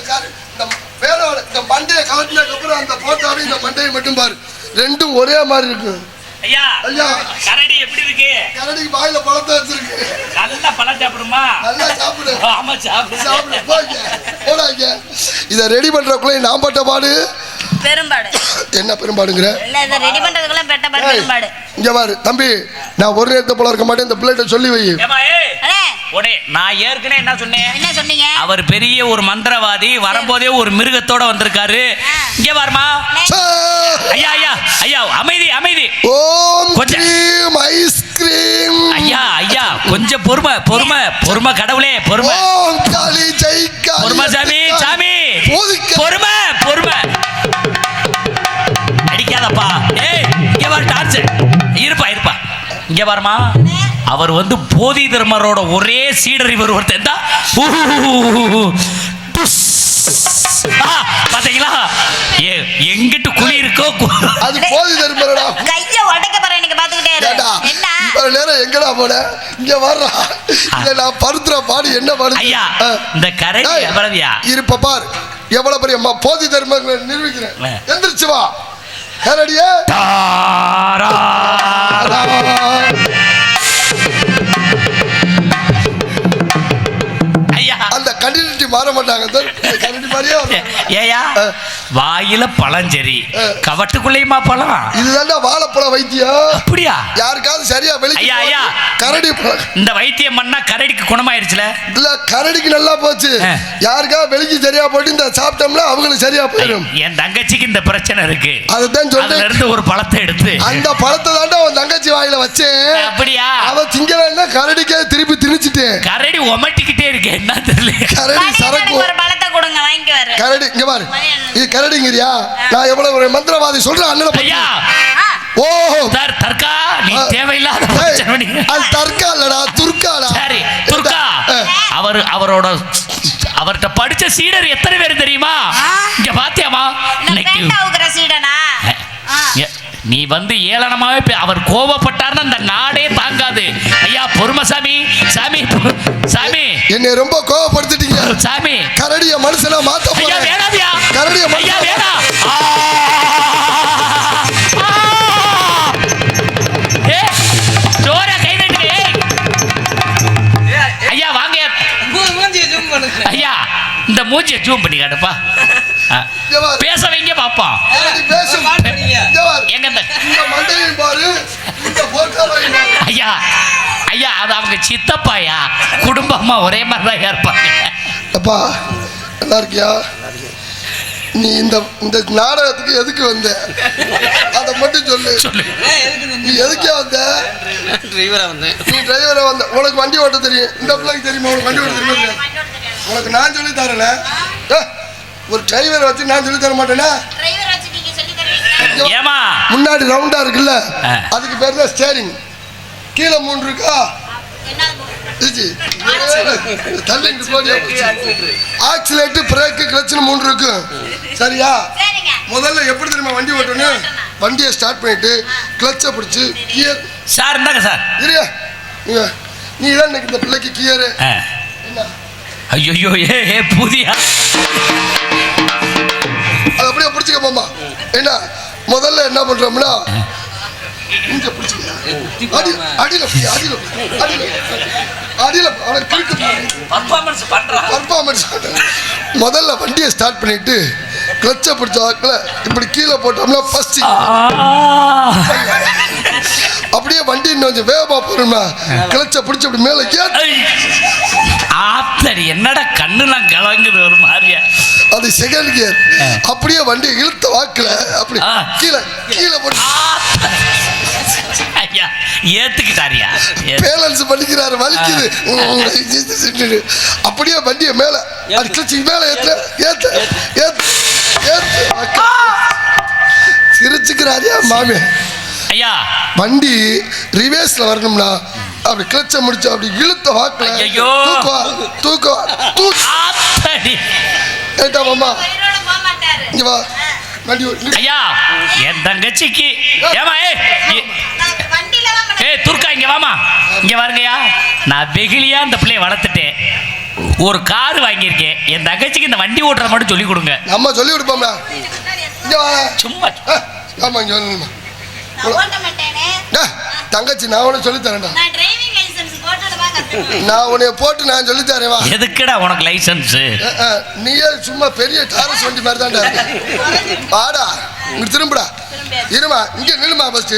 இந்த பேரோட இந்த மண்டையை கலட்டினதுக்கு அப்புறம் அந்த போட்டோவை இந்த மண்டையை மட்டும் பாரு, ரெண்டும் ஒரே மாதிரி இருக்கு. ஐயா ஐயா கரடி எப்படி இருக்கு? கரடிக்கு வாயில பழத்தை வச்சிருக்கு. நல்லா பழம் சாப்பிடுமா? நல்லா சாப்பிடு. ஆமா சாப்பிடு சாப்பிடு. போடாங்க. இதை ரெடி பண்றதுக்குள்ள நான் பட்ட பாடு பெரும்பாடு. என்ன பெரும்பாடுங்கிற? இல்ல இத ரெடி பண்றதுக்குள்ள பெரும்பாடு. இங்க பாரு தம்பி, நான் ஒரு நேரத்தை போல இருக்க மாட்டேன். இந்த பிள்ளைகிட்ட சொல்லி வை. உடனே நான் ஏற்கனவே என்ன சொன்னேன்? என்ன சொன்னீங்க? அவர் பெரிய ஒரு மந்திரவாதி, வரும்போதே ஒரு மிருகத்தோட வந்திருக்காரு. இங்க பாருமா. ஐயா ஐயா ஐயா அமைதி அமைதி. ஓம் கிரீம் ஐஸ்கிரீம். ஐயா ஐயா கொஞ்சம் பொறுமை பொறுமை பொறுமை கடவுளே பொறுமை. ஓம் காளி ஜெய் காளி. பொறுமை சாமி சாமி பொறுமை பொறுமை. அடிக்காதப்பா. ஏய் இங்க வர டார்ச் இருப்பா இருப்பா. இங்க பாருமா, அவர் வந்து போதி தர்மரோட ஒரே சீடர் இவர் ஒருத்தன் தான். பாத்தீங்களா எங்கிட்டு குழி இருக்கோ அது போதி தர்மரோட கைய உடைக்க போறேன். நீங்க பாத்துக்கிட்டே இரு. என்ன இவ்வளவு நேரம் எங்கடா போன? இங்க வர்றா. இல்ல நான் படுத்துற பாடு என்ன பாடு? ஐயா இந்த கரடி எவ்வளவுயா இருப்ப பார், எவ்வளவு பெரிய போதி தர்மங்களை நிரூபிக்கிறேன். எந்திரிச்சு வா கரடியே. அந்த கண்டினியூட்டி மாற மாட்டாங்க. கரடி மாதிரியே ஏயா வாயில பழம் சரி, கவட்டுக்குள்ளேயுமா பழம்? இதுதான்டா வாழைப்பழம் வைத்தியம். அப்படியா? யாருக்காவது சரியா வெளியே? ஐயா ஐயா கரடி இந்த வைத்தியம் பண்ணா கரடிக்கு குணமாயிருச்சுல? இல்ல கரடிக்கு நல்லா போச்சு. யாருக்காவது வெளிக்கு சரியா போட்டு இந்த சாப்பிட்டோம்னா அவங்களுக்கு சரியா போயிடும். என் தங்கச்சிக்கு இந்த பிரச்சனை இருக்கு. அதுதான் சொல்றேன். இருந்து ஒரு பழத்தை எடுத்து அந்த பழத்தை தாண்டா உன் தங்கச்சி வாயில வச்சேன். அப்படியா? அவ திங்கலன்னா கரடிக்கே திருப்பி திணிச்சிட்டேன். கரடி ஒமட்டிக்கிட்டே இருக்கு, என்ன தெரியல. கரடி சரக்கு. ஒரு பழத்தை கொடுங்க வாங்கி வர. கரடி இங்க பாரு, இது கரடிங்கறியா? நான் எவ்வளவு ஒரு மந்திரவாதி சொல்றேன் அண்ணன பத்தி. ஓ தர்கா நீ தேவையில்லாத பிரச்சனை பண்ணி. அது தர்கா இல்லடா, துர்காடா. சரி துர்கா. அவர்கிட்ட படிச்ச சீடர் எத்தனை பேர் தெரியுமா? இங்க பாத்தியாமா? சீடனா நீ வந்து ஏளனமாவே அவர் கோபப்பட்டார்னா அந்த நாடே தாங்காது. ஐயா பொறுமை சாமி சாமி சாமி. என்னை ரொம்ப கோபப்படுத்திட்டீங்க சாமி. கரடிய மனுஷனா மாத்த போறேன். ஐயா வேணாதியா. கரடிய ஐயா வேணா. ஜோரா கை தட்டுங்க. ஐயா வாங்க. ஐயா இந்த மூஞ்சியை ஜூம் பண்ணி காட்டுப்பா. பேச வைங்க பாப்பா. ஐயா ஐயா அது அவங்க சித்தப்பாயா, குடும்பமா ஒரே மாதிரி தான் இருப்பாங்க. அப்பா நல்லா இருக்கியா? நீ இந்த நாடகத்துக்கு எதுக்கு வந்த? அதை மட்டும் சொல்லு. நீ எதுக்கே வந்த? டிரைவரா வந்தேன். நீ டிரைவரா வந்த. உனக்கு வண்டி ஓட்ட தெரியும்? இந்த பிள்ளைக்கு தெரியுமா உனக்கு வண்டி ஓட்ட தெரியும்? உனக்கு நான் சொல்லி தரல. ஒரு டிரைவரை வச்சு நான் சொல்லி தர மாட்டேனா? ஏமா முன்னாடி ரவுண்டா இருக்குல்ல, அதுக்கு பேர் தான் ஸ்டேரிங். கீழே 3 இருக்கா? ஆக்சிலேட்டர், பிரேக்கு, கிளட்ச்னு 3 இருக்கு. சரியா? முதல்ல எப்படி தெரியுமா வண்டி ஓட்டணும்? வண்டியை ஸ்டார்ட் பண்ணிட்டு கிளட்சை பிடிச்சு கியர். சார் இருந்தாங்க சார். சரியா? நீ தான் இன்னைக்கு இந்த பிள்ளைக்கு கியரு. ஐயோ ஏ புதியா அது அப்படியே பிடிச்சிக்க மாமா. என்ன முதல்ல என்ன பண்றோம்னா இங்க பிடிச்சிக்க, அடியில அடியில அவனுக்கு கிறுக்கு பர்ஃபார்மன்ஸ் பண்றான். பர்ஃபார்மன்ஸ். முதல்ல வண்டியை ஸ்டார்ட் பண்ணிட்டு கிளச்சை பிடிச்ச வாக்கில் இப்படி கீழே போட்டோம்னா ஃபர்ஸ்ட் அப்படியே வண்டி இன்னும் கொஞ்சம் வேகமாக போறோம்னா கிளச்சை பிடிச்சி அப்படி மேலே ஆத்தடி என்னடா கண்ணுலாம் கலங்குது ஒரு மாதிரியா. அது செகண்ட் கியர். அப்படியே வண்டியை இழுத்த வாக்கில் அப்படி கீழே கீழே போட்டு ஐயா ஏத்துக்கிட்டாரியா பேலன்ஸ் பண்ணிக்கிறாரு, வலிக்குது. அப்படியே வண்டியை மேலே அது கிளச்சி மேலே ஏற்ற ஏற்ற ஏற்ற ஏற்ற சிரிச்சுக்கிறாரியா மாமே. ஐயா வண்டி ரிவேஸ்ல வரணும்னா அப்படி கிளச்ச முடிச்சு அப்படி இழுத்த வாக்குல ஐயோ தூக்குவா ஏட்டா மாமா இங்க வா வண்டி ஐயா என் தங்கச்சிக்கு ஏமா துர்கா இங்க வாமா இங்க பாருங்கய்யா. நான் வெகுளியா இந்த பிள்ளைய வளர்த்துட்டேன், ஒரு கார் வாங்கியிருக்கேன். என் தங்கச்சிக்கு இந்த வண்டி ஓட்டுறத மட்டும் சொல்லி கொடுங்க. நம்ம சொல்லி கொடுப்போம்டா. இங்க வா சும்மா ஆமா இங்க வரணுமா தங்கச்சி நான் உனக்கு சொல்லி தரேன்டா. நான் உன்னைய போட்டு நான் சொல்லி தரேன். வா. எதுக்குடா உனக்கு லைசன்ஸ்? நீயே சும்மா பெரிய டாரஸ் வண்டி மாதிரி தான்டா வாடா இங்க திரும்புடா இருமா இங்க நில்லுமா ஃபர்ஸ்ட்.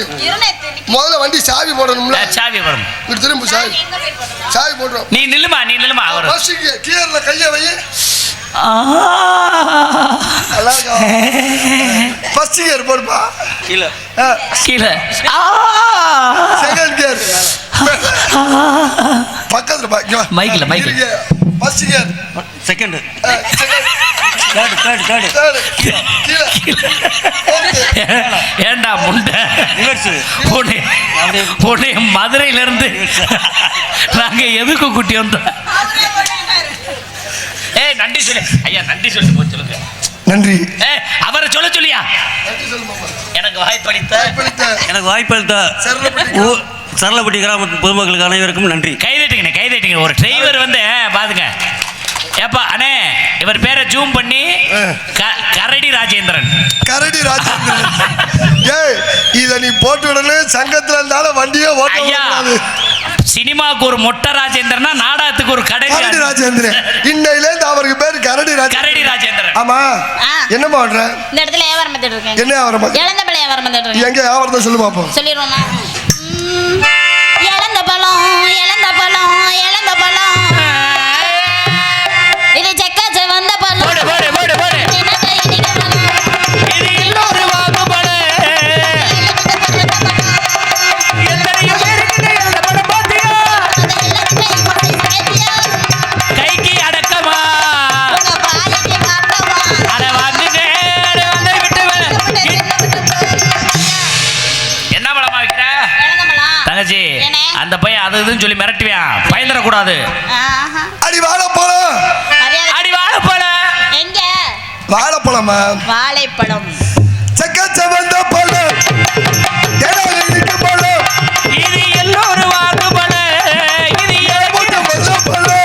முதல்ல வண்டி சாவி போடணும்ல. சாவி போடணும். இங்க திரும்ப சாவி சாவி போடுறோம். நீ நில்லுமா நீ நில்லுமா. அவர் ஃபர்ஸ்ட் கியர்ல கைய வை. ஃபர்ஸ்ட் கியர் போடுப்பா. கீழே கீழே செகண்ட் கியர் பக்கத்துல பா. மைக்ல மைக்ல ஃபர்ஸ்ட் கியர் செகண்ட் ஏண்டா முண்டை பொண்ணு மதுரையில இருந்து நாங்க எதுக்கு கூட்டி வந்தோம்? ஏய் நன்றி சொல்லு ஐயா, நன்றி சொல்லி போய் சொல்லுங்க. நன்றி. அவரை சொல்ல சொல்லியா? எனக்கு வாய்ப்பளித்த சரளப்பட்டி கிராம பொதுமக்களுக்கு அனைவருக்கும் நன்றி. கைதட்டிங்க. ஒரு டிரைவர் வந்து பாத்துங்க. ஏப்பா அண்ணே இவர் பேரை ஜூம் பண்ணி கரடி ராஜேந்திரன். ஏய் இத நீ போட்டு விடனே சங்கத்துல இருந்தாலும் வண்டியே ஓட்ட முடியாது. சினிமாவுக்கு ஒரு மொட்டை ராஜேந்திரனா, நாடகத்துக்கு ஒரு கரடி ராஜேந்திரன். இன்னையில இருந்து அவருக்கு பேர் கரடி ராஜேந்திரன். ஆமா என்ன பண்ற? இந்த இடத்துல வியாபாரம் பண்ணிட்டு இருக்கேன். என்ன வியாபாரம்? இளந்த பழம் வியாபாரம் பண்ணிட்டு இருக்கேன். எங்க வியாபாரத்தை சொல்லு பாப்போம். சொல்லிடுவோமா? இளந்த பழம் இது செக்க செவந்த பழம். கைக்கு அடக்கமா என்ன பழமா வைக்கிற தங்கச்சி? அந்த பையன் அது இதுன்னு சொல்லி மிரட்டுவேன், பயந்துடக்கூடாது. அடி வாழைப்பழம். எங்க வாழைப்பழமா? வாழைப்பழம் செக்க செவந்த பழம். இது எல்லோரும் வாங்குபழ. இது பழம்.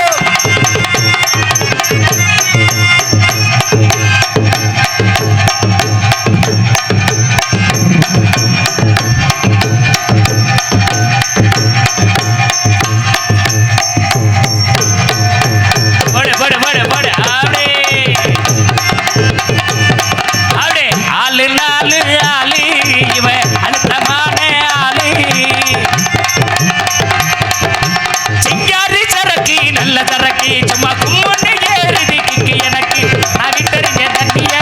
போடு அப்படியே ஆளு நாலு ஆளு இவன் அழுத்தமான ஆளு. சிங்காரி சரக்கு நல்ல சரக்கு சும்மா கும்பொண்ணு ஏறுதிக்கு எனக்கு நான் விட்டறிஞ்ச தண்ணிய.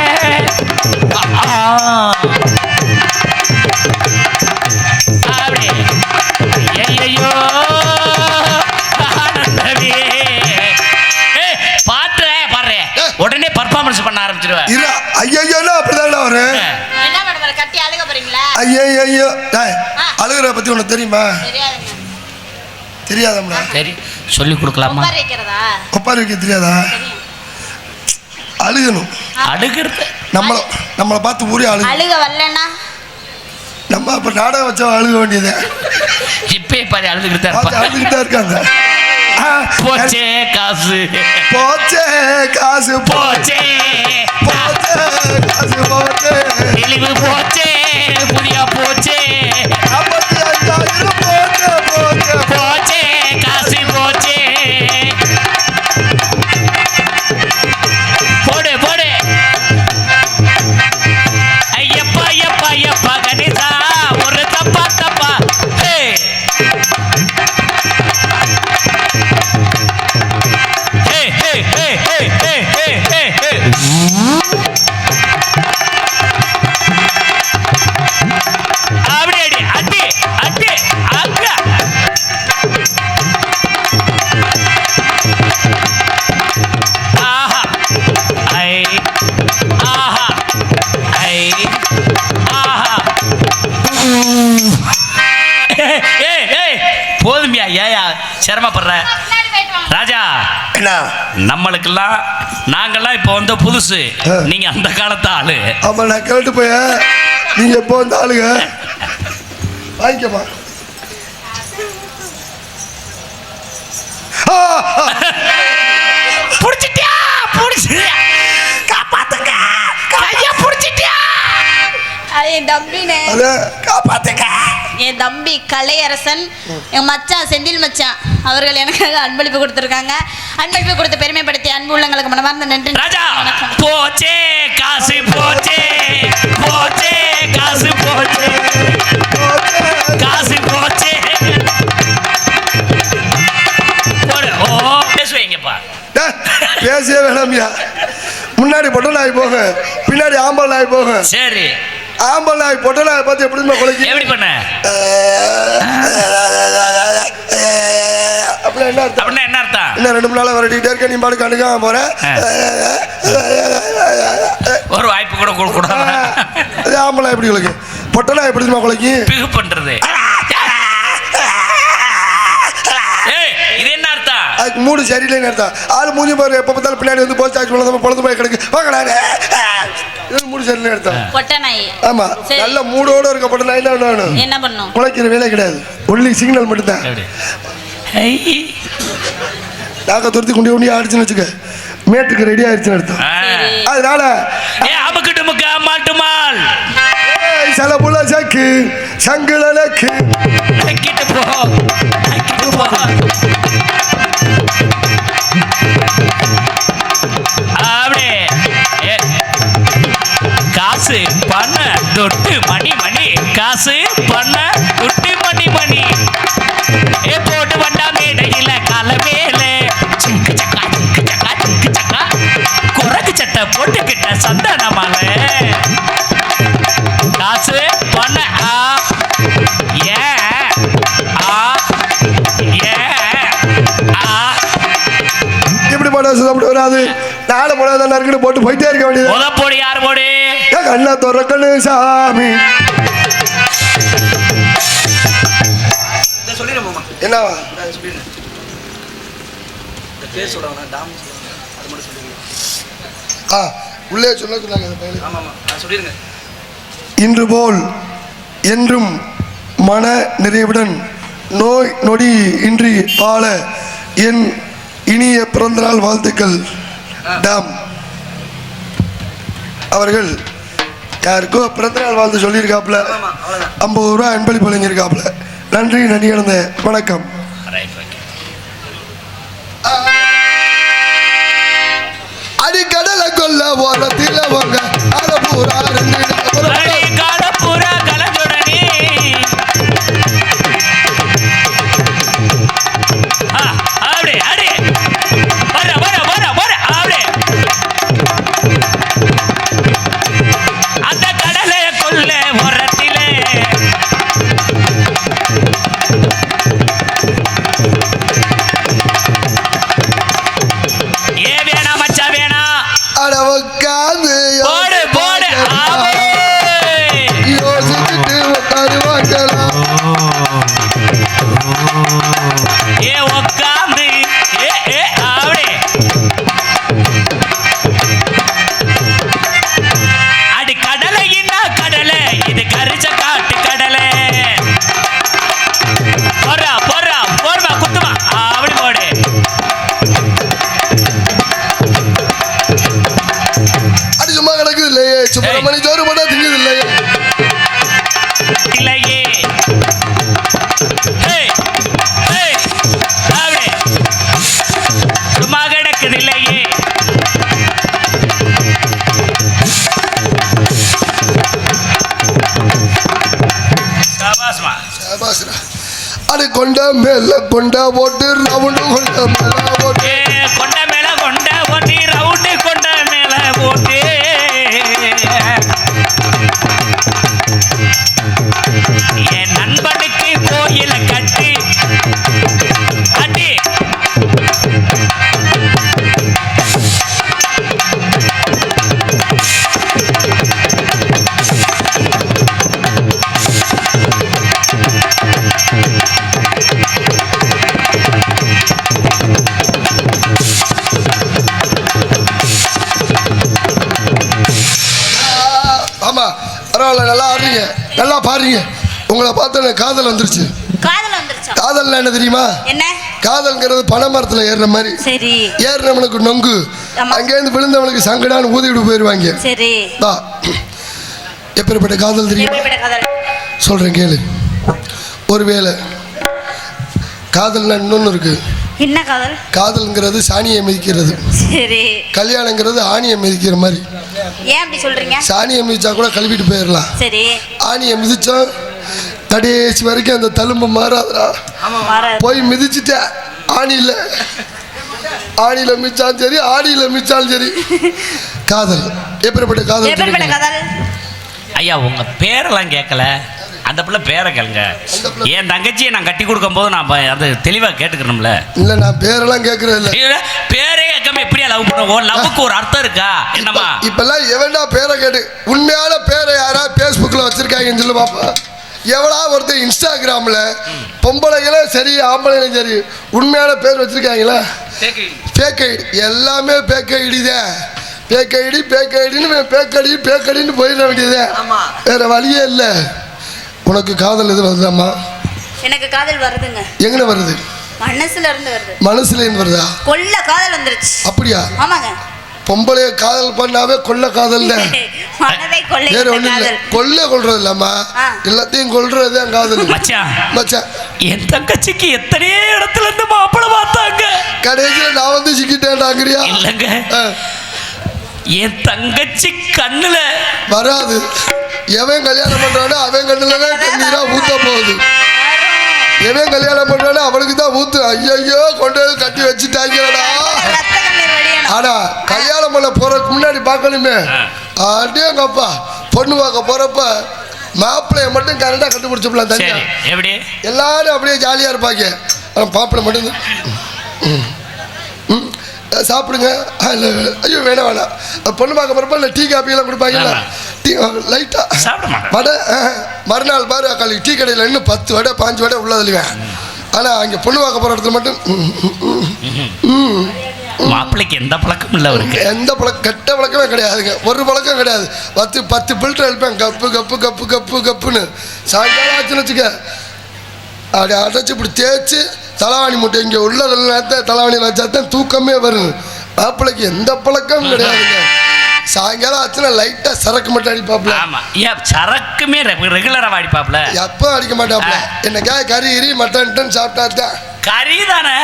அப்படியே ஐயோ ஆனந்தமே. பாடுறேன் உடனே பர்ஃபார்மன்ஸ் பண்ண ஆரம்பிச்சிருவேன். ஐயோ அப்படிதான் அவரு. என்ன பண்ண கட்டி அழுக போறீங்களா? ஐயோ அழுகுற பத்தி உனக்கு தெரியுமா? தெரியாதா? சரி சொல்லி கொடுக்கலாமா? ஒப்பாரி வைக்க தெரியாதா? அழுகணும். அழுகிறது நம்மளை பார்த்து ஊரே அழுக வரலன்னா நம்ம அப்ப நாடகம் வச்சா அழுக வேண்டியது. இப்பயே பாரு அழுதுகிட்டு இருக்காங்க. போச்சே காசு போச்சே தெளிவு போச்சே புதிய போச்சே போச்சே காசு போச்சே போதுமியா ஏயா சிரமப்படுற ராஜா? என்ன நம்மளுக்கெல்லாம் நாங்கெல்லாம் இப்போ வந்து புதுசு, நீங்க அந்த காலத்து ஆளு. ஆமா நான் கேட்டு போய நீங்க எப்போ வந்த ஆளுங்க வாங்கிக்கமா. புடிச்சிட்டியா? புடிச்சிட்டியா? காப்பாத்துங்க, கைய புடிச்சிட்டியா? என் தம்பினே, காப்பாத்துங்க. என் தம்பி கலையரசன், என் மச்சான் செந்தில் மச்சான் அவர்கள் எனக்காக அன்பளிப்பு கொடுத்துருக்காங்க. அன்பளிப்பு கொடுத்து பெருமைப்படுத்திய அன்பு உள்ளங்களுக்கு மனமார்ந்த நன்றி. ராஜா போச்சே காசு, போச்சே போச்சே காசு, போச்சே காசு, போச்சே. ஓ பேசுவீங்கப்பா. பேசவே வேணாமியா. முன்னாடி பொட்டை நாய் போக, பின்னாடி ஆம்பல் நாய் போக. சரி, ஆம்பல் நாய் பொட்டை நாய் பார்த்து எப்படி குலைக்கு? எப்படி பண்ண? அப்படின்னா என்ன அர்த்தம்? அப்படின்னா என்ன அர்த்தம்? இன்னும் 2 3 நாளா வரட்டிக்கிட்டே இருக்க, நீ பாட்டு கண்டுக்காம போற. ஒரு வாய்ப்பு கூட கொடுக்கூடாது. அது ஆம்பல் நாய் எப்படி குலைக்கு? பொட்டை நாய் எப்படி குலைக்கு? பிகு பண்றது. இது என்ன அர்த்தம்? அதுக்கு மூடு சரியில்லைன்னு அர்த்தம். ஆளு மூஞ்சி பாரு, எப்போ பார்த்தாலும் பின்னாடி வந்து போஸ்ட் ஆச்சு பொழுது போய் கிடக்கு. வாங்கடாரு, இது மூடு சரியில்லைன்னு அர்த்தம். பொட்டை நாய். ஆமா, நல்ல மூடோட இருக்க பொட்டை நாய் தான் வேணும். என்ன பண்ணும்? குலைக்கிற வேலை கிடையாது, ஒன்லி சிக்னல் மட்டும்தான். நாக்க துரத்தி குண்டி ஆடிச்சுன்னு வச்சுக்க, மேட்டுக்கு ரெடி ஆயிடுச்சுன்னு அர்த்தம். அதனால அமுக்கிட்டு முக்க மாட்டுமால் சில புள்ள சக்கு சங்குலக்கு போ. அப்படியே காசு பண்ண தொட்டு மணி மணி, காசு பண்ண தொட்டு மணி மணி. ஏ போட்டு வண்டா மேடையில காலவேல சிங்கு சக்கா சிங்கு சக்கா சிங்கு சக்கா, குரங்கு சட்டை போட்டுக்கிட்ட சந்தனமால காசு பண்ண ஆ ஏ ஆ ஏ ஆ. இப்படி போட அப்படி வராது. நாளை போடாதான் இருக்குன்னு போட்டு போயிட்டே இருக்க வேண்டியது. போடி யார் போடு கண்ணா துறக்கணு சாமி. என்னவா உள்ளே சொன்னாங்க. இன்று போல் என்றும் மன நிறைவுடன் நோய் நொடி இன்றி வாழ என் இனிய பிறந்தநாள் வாழ்த்துக்கள். டாம் அவர்கள் யாருக்கோ பிறந்தநாள் வாழ்த்து சொல்லியிருக்காப்புல, 50 ரூபா அன்பளிப்பு வழங்கியிருக்காப்புல. நன்றி, நன்றி கடந்த வணக்கம். அடிக்கடலை கொல்ல ஓரத்தில் போங்க அடப்பூரா சுப்பிரமணி ஜோறு போட்டா திங்குது இல்லையே இல்லையே. சும்மா கிடக்குது இல்லையே. அது கொண்ட மேல கொண்ட ஓட்டு ரவுண்டு கொண்ட மேல ஓட்டு கொண்ட மேல கொண்ட ஓட்டி ரவுண்டு கொண்ட மேல ஓட்டு என் நண்பனுக்கு கோயில கட்டி கட்டி நல்லா பாருங்க. உங்களை பார்த்தா காதல் வந்துருச்சு. காதல் வந்துருச்சா? காதல்னா என்ன தெரியுமா? என்ன? காதல்ங்கிறது பனை மரத்துல ஏறுற மாதிரி. சரி. ஏறினவனுக்கு நொங்கு, அங்கேருந்து விழுந்தவனுக்கு சங்கடான்னு ஊதிவிட்டு போயிடுவாங்க. சரி. எப்பேற்பட்ட காதல் தெரியுமா? சொல்றேன் கேளு. ஒருவேளை காதல்னா இன்னொன்னு இருக்கு. என்ன காதல்? காதல்ங்கிறது சாணியை மிதிக்கிறது. சரி. கல்யாணங்கிறது ஆணியை மிதிக்கிற மாதிரி. ஏன் அப்படி சொல்றீங்க? சாணியை மிதிச்சா கூட கழுவிட்டு போயிடலாம். சரி. ஆணியை மிதிச்சா கடைசி வரைக்கும் அந்த தழும்பு மாறாதுடா. போய் மிதிச்சுட்ட ஆணியில், ஆணியில் மிதிச்சாலும் சரி ஆணியில் மிதிச்சாலும் சரி. காதல் எப்பேற்பட்ட காதல்? ஐயா உங்க பேரெல்லாம் கேட்கல, அந்த பிள்ளை பேரை கேளுங்க. என் தங்கச்சியை நான் கட்டி கொடுக்கும் போது நான் அது தெளிவாக கேட்டுக்கணும்ல. இல்லை நான் பேரெல்லாம் கேட்கறது இல்லை. பேரே கேட்காம எப்படியா லவ் பண்ணுவோம்? லவ்வுக்கு ஒரு அர்த்தம் இருக்கா என்னமா? இப்பெல்லாம் எவன்டா பேரை கேட்டு உண்மையான பேரை யாரா ஃபேஸ்புக்கில் வச்சிருக்காங்கன்னு சொல்லி பாப்பா. எவ்வளோ ஒருத்தர் இன்ஸ்டாகிராமில் பொம்பளைகளும் சரி ஆம்பளைகளும் சரி உண்மையான பேர் வச்சிருக்காங்களா? Fake ID. எல்லாமே ஃபேக் ஐடி தான். ஃபேக் ஐடி ஃபேக் ஐடின்னு பேக்கடின்னு போயிட வேண்டியது. வேற வழியே இல்லை. உனக்கு காதல் எது வருதாம்மா? எனக்கு காதல் வருதுங்க. எங்கே வருது? மனசுல இருந்து வருது. மனசுல இருந்து வருதா? கொல்ல காதல் வந்துருச்சு. அப்படியா? ஆமாங்க. பொம்பளைய காதல் பண்ணாவே கொல்ல காதல் தான். வேற ஒண்ணு இல்ல. கொல்றது இல்லாமா எல்லாத்தையும் கொல்றது தான் காதல். மச்சான் என் தங்கச்சிக்கு எத்தனையோ இடத்துல இருந்து மாப்பிளை பார்த்தாங்க. கடைசியில நான் வந்து சிக்கிட்டேன்டாங்கறியா? இல்லங்க, என் தங்கச்சி கண்ணுல வராது. எவன் கல்யாணம் பண்றானோ அவன் கண்ணுல தான் கண்ணீரா ஊத்த போகுது. எவன் கல்யாணம் பண்றானோ அவனுக்கு தான் ஊத்து. ஐயோ கொண்டு கட்டி வச்சுட்டாங்கடா. ஆனா கல்யாணம் பண்ண போறதுக்கு முன்னாடி பார்க்கணுமே. அடேங்கப்பா, பொண்ணு பார்க்க போறப்ப மாப்பிள்ளைய மட்டும் கரெக்டா கண்டுபிடிச்சப்பலாம் தனியா. எப்படி எல்லாரும் அப்படியே ஜாலியா இருப்பாங்க. மாப்பிள்ளை மட்டும் சாப்பிடுங்க. ஐயோ வேணாம் வேணாம். பொண்ணு பார்க்க போறப்ப இல்லை டீ காப்பியெல்லாம் கொடுப்பாங்கல்ல, டீ லைட்டா வடை. மறுநாள் பாரு அக்காளி டீ கடையில் இன்னும் 10 வடை 5 வடை உள்ளதுலையுவேன். ஆனால் அங்கே பொண்ணு பார்க்க போகிற இடத்துல மட்டும் மாப்பிள்ளைக்கு எந்த பழக்கம் இல்லை. அவருக்கு எந்த பழக்கம் கெட்ட பழக்கமே கிடையாதுங்க. ஒரு பழக்கம் கிடையாது. 10 ஃபில்டர் எழுப்பேன் கப்பு கப்பு கப்பு கப்பு கப்புன்னு. சாயங்காலம் ஆச்சுன்னு வச்சுக்க அப்படி அடைச்சி இப்படி தேய்ச்சி தலவாணி மூட்டை இங்கே உள்ளதெல்லாம் தலவாணியில் வச்சாத்தான் தூக்கமே வரும். மாப்பிள்ளைக்கு எந்த பழக்கமும் கிடையாதுங்க. சாயங்காலம் ஆச்சுன்னா லைட்டாக சரக்கு மட்டும் அடிப்பாப்ல. சரக்குமே ரெகுலராக அடிப்பாப்ல. எப்போ அடிக்க மாட்டாப்ல. என்னக்கா கறி மட்டன் சாப்பிட்டாத்தான். கறி தானே,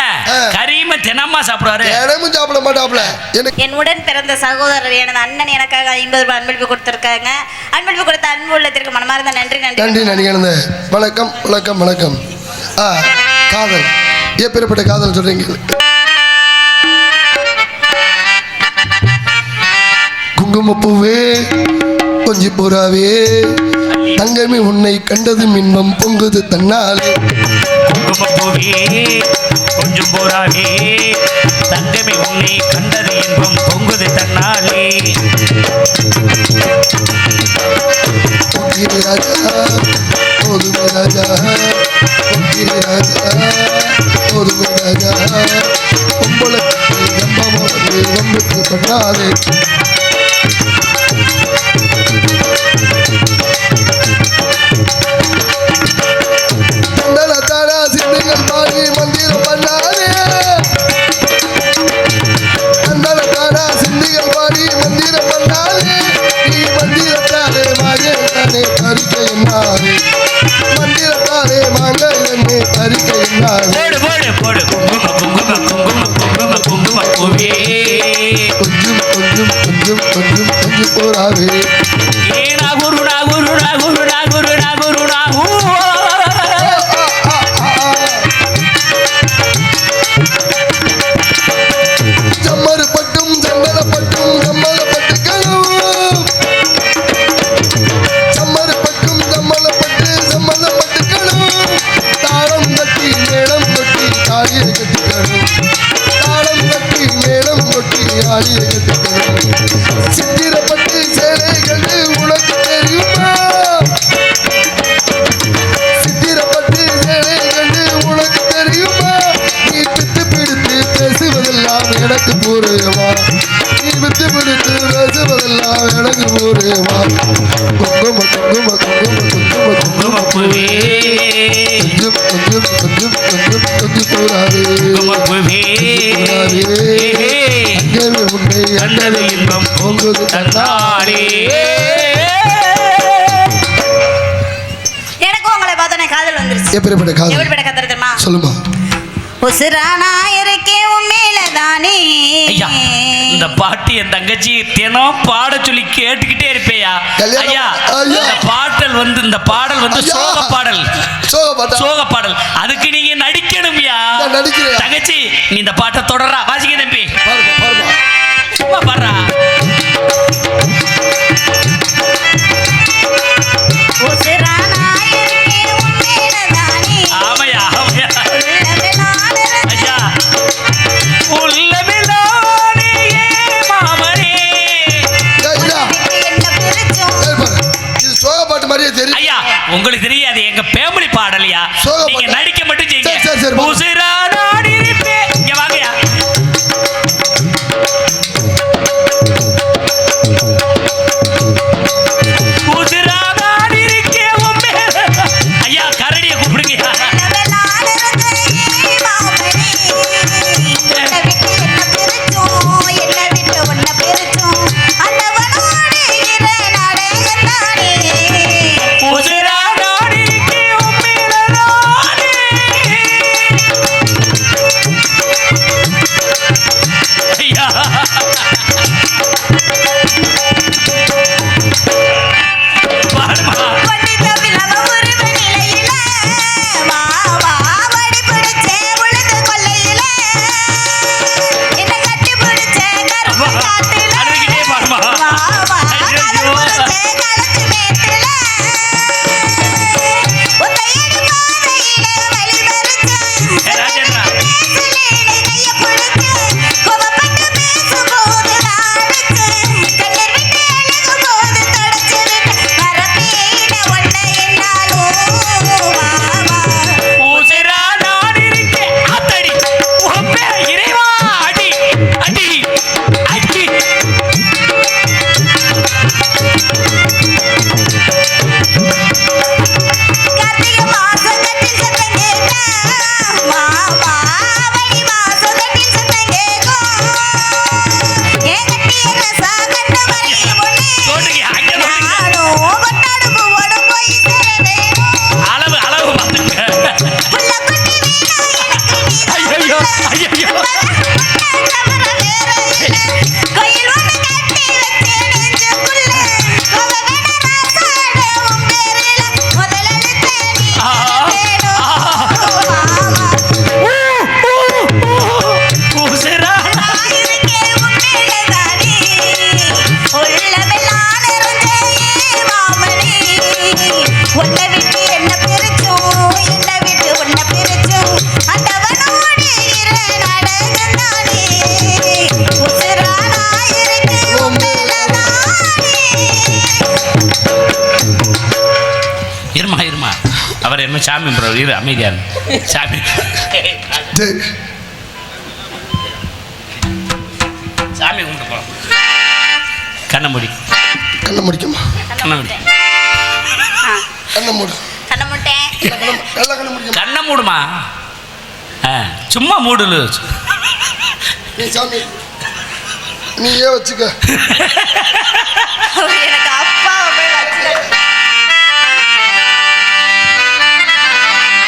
கறியுமே தினமா சாப்பிடுவாரு. தினமும் சாப்பிட மாட்டாப்ல. என் உடன் பிறந்த சகோதரர் எனது அண்ணன் எனக்காக 50 ரூபாய் அன்பளிப்பு கொடுத்திருக்காங்க. அன்பளிப்பு கொடுத்த அன்பு உள்ளத்திற்கு மனமார்ந்த நன்றி. நன்றி. வணக்கம் வணக்கம் வணக்கம். காதல் எப்பேற்பட்ட காதல் சொல்றீங்க? குங்குமப்பூவே கொஞ்சி போறாவே தங்கமே உன்னை கண்டதும் இன்பம் பொங்குது தன்னாலே. குங்குமப்பூவே கொஞ்சம் போறாவே தங்கமே உன்னை கண்டது இன்பம் பொங்குது தன்னாலே. ராஜா ஓதுமே ராஜா ஓதுமே ராஜா உங்களுக்கு வம்புக்கு பண்ணாதே. தாடா சிந்துகள் பாடி மந்திரம் பண்ணாதே. தாடா சிந்துகள் பாடி மந்திரம் பண்ணாதே. நீ மந்திரத்தாலே மாயத்தானே பறிக்க என்னாதே. மந்திரத்தாலே மாங்க என்னை பறிக்க என்னாதே. போடு குங்கும குங்கும குங்கும குங்கும குங்கும பூவே கொஞ்சம் கொஞ்சம் கொஞ்சம் கொஞ்சம் கொஞ்சம் போறாவே. நாகுரு நாகுரு நாகுரு நாகுரு நாகுரு நாகு. ஜம்மரு பட்டும் ஜன்னல பட்டும் ஜம்மல பட்டுக்கணும். ஜம்மரு பட்டும் ஜம்மல பட்டு ஜம்மல பட்டுக்கணும். தாளம் கட்டி மேளம் கொட்டி தாலியை கட்டிக்கணும். தாளம் கட்டி மேளம் கொட்டி தாலியை கட்டிக்கணும். சித்திரப்பட்டு சேலை கண்டு உனக்கு தெரியுமா? சித்திரப்பட்டு சேலை கண்டு உனக்கு தெரியுமா? நீ பித்து பிடித்து பேசுவதெல்லாம் எனக்கு புரியுமா? நீ வித்து பிடித்து பேசுவதெல்லாம் எனக்கு புரியுமா? குங்கும குங்கும குங்கும குங்கும குமக்குவே குமக்குவே கண்டது இன்பம் பொங்குது தந்தாரே. எனக்கும் உங்களை பார்த்தோன்னே காதல் வந்துருச்சு. எப்படிப்பட்ட காதல்? எப்படிப்பட்ட காதல் தெரியுமா? சொல்லுமா. உசுரானா இருக்கேன் உண்மையில தானே. ஐயா, இந்த பாட்டு என் தங்கச்சி தினம் பாட சொல்லி கேட்டுக்கிட்டே இருப்பேயா. ஐயா, இந்த பாடல் வந்து சோக பாடல். சோக பாடல். அதுக்கு நீங்க நடிக்கணும்யா. தங்கச்சி, நீ இந்த பாட்டை தொடரா. வாசிக்க தம்பி. சும்மா பாடுறா. உசுரானா இருக்கேன் உண்மையில தானே. ஆமையா ஆமையா. ஐயா, உள்ளமில்லானே மாமனே. இது சோக பாட்டு மாதிரியே தெரியும். ஐயா, உங்களுக்கு தெரியாது, எங்க ஃபேமிலி பாடலையா. நீங்க நடிக்க மட்டும் செய்யுங்க. உசுரானா இருப்பேன். இங்க வாங்கயா. ஐயா, கரடியை கூப்பிடுங்க. அவர் என்ன சாமி ப்ரோ, இது அமைதியா சாமி. சாமி கும்பிட்டு போறோம். கண்ணை மூடி. கண்ணை முடிக்குமா? கண்ணை மூடி. கண்ணை மூடு. கண்ணை மூட்டேன். கண்ணை மூடுமா? சும்மா மூடுலு. நீ சாமி நீயே வச்சுக்க. எனக்கு அப்பா